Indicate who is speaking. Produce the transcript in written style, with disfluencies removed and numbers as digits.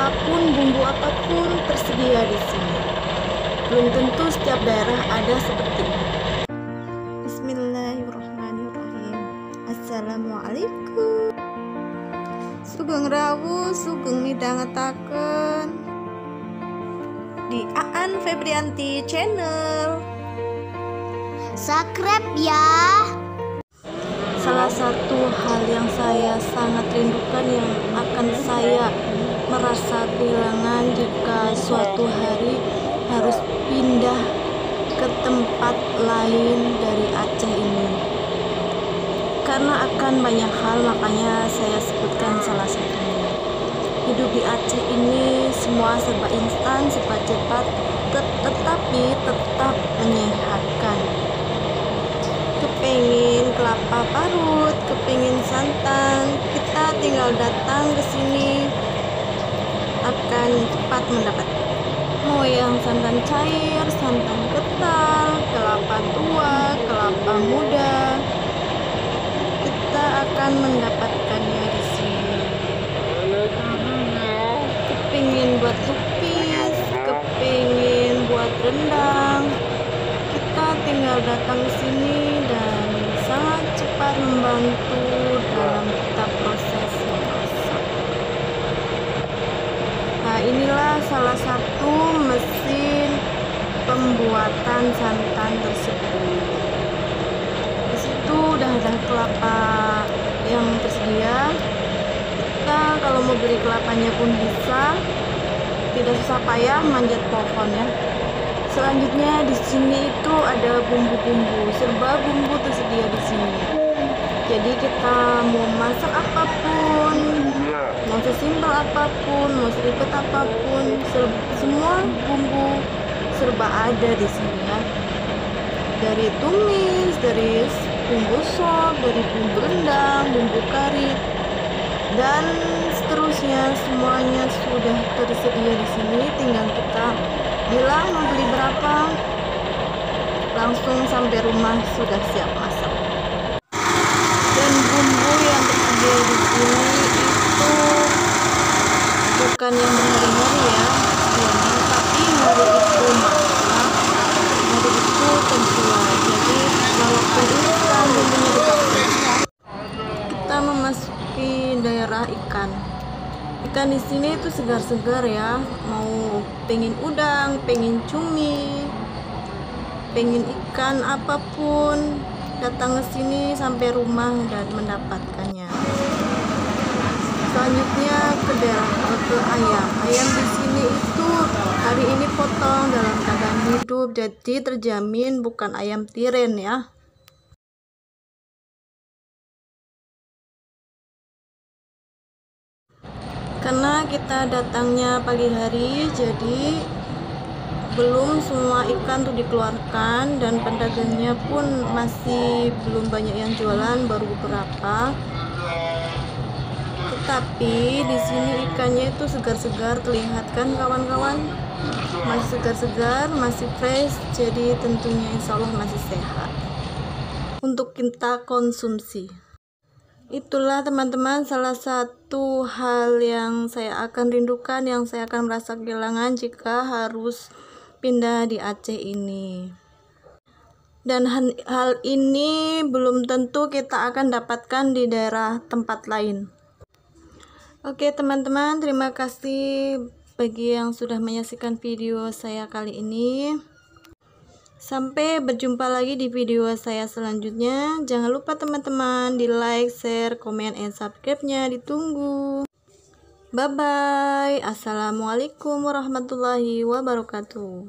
Speaker 1: apapun, bumbu apapun tersedia di sini. Belum tentu setiap daerah ada seperti ini. Bismillahirrahmanirrahim. Assalamualaikum. Sugeng rawuh, sugeng midhangetaken di Aan Febrianti Channel.
Speaker 2: Subscribe ya.
Speaker 1: Salah satu hal yang saya sangat rindukan yang akan saya merasa kehilangan jika suatu hari harus pindah ke tempat lain dari Aceh ini. Karena akan banyak hal, makanya saya sebutkan salah satunya. Hidup di Aceh ini semua serba instan, serba cepat, tetapi tetap menyehatkan. Kepengin kelapa parut, kepengin santan, kita tinggal datang ke sini akan cepat mendapat. Mau yang santan cair, santan kental, kelapa tua, kelapa muda, kita akan mendapatkannya di sini. Kepengin buat lupis, kepengin buat rendang, kita tinggal datang ke sini dan sangat cepat membantu dalam kita proses memasak. Nah, inilah salah satu mesin pembuatan santan tersebut. Di situ udah ada kelapa yang tersedia. Kita kalau mau beli kelapanya pun bisa, tidak susah payah manjat pohon ya. Selanjutnya di sini itu ada bumbu-bumbu, serba bumbu tersedia di sini. Jadi kita mau masak apapun, mau sesimpel apapun, mau seribet apapun, semua bumbu serba ada di sini ya. Dari tumis, dari bumbu sop, dari bumbu rendang, bumbu kari, dan seterusnya semuanya sudah tersedia di sini. Tinggal kita bilang mau beli berapa, langsung sampai rumah sudah siap masak. Dan bumbu yang tersedia di sini itu bukan yang berhari-hari ya, tapi hari itu masak, hari itu terjual. Jadi walaupun instan bumbunya dipakai. Kita memasuki daerah ikan. Ikan di sini itu segar-segar ya. Mau pengen udang, pengen cumi, pengen ikan apapun, datang ke sini sampai rumah dan mendapatkannya. Selanjutnya ke ayam. Ayam di sini itu hari ini potong dalam keadaan hidup, jadi terjamin bukan ayam tiren ya. Karena kita datangnya pagi hari, jadi belum semua ikan tuh dikeluarkan dan pedagangnya pun masih belum banyak yang jualan, baru beberapa. Tetapi di sini ikannya itu segar-segar, terlihat kan kawan-kawan, masih segar-segar, masih fresh, jadi tentunya insya Allah masih sehat untuk kita konsumsi. Itulah teman-teman salah satu hal yang saya akan rindukan, yang saya akan merasa kehilangan jika harus pindah di Aceh ini. Dan hal ini belum tentu kita akan dapatkan di daerah tempat lain. Oke teman-teman, terima kasih bagi yang sudah menyaksikan video saya kali ini. Sampai berjumpa lagi di video saya selanjutnya. Jangan lupa teman-teman di like, share, komen, and subscribe-nya ditunggu. Bye bye. Assalamualaikum warahmatullahi wabarakatuh.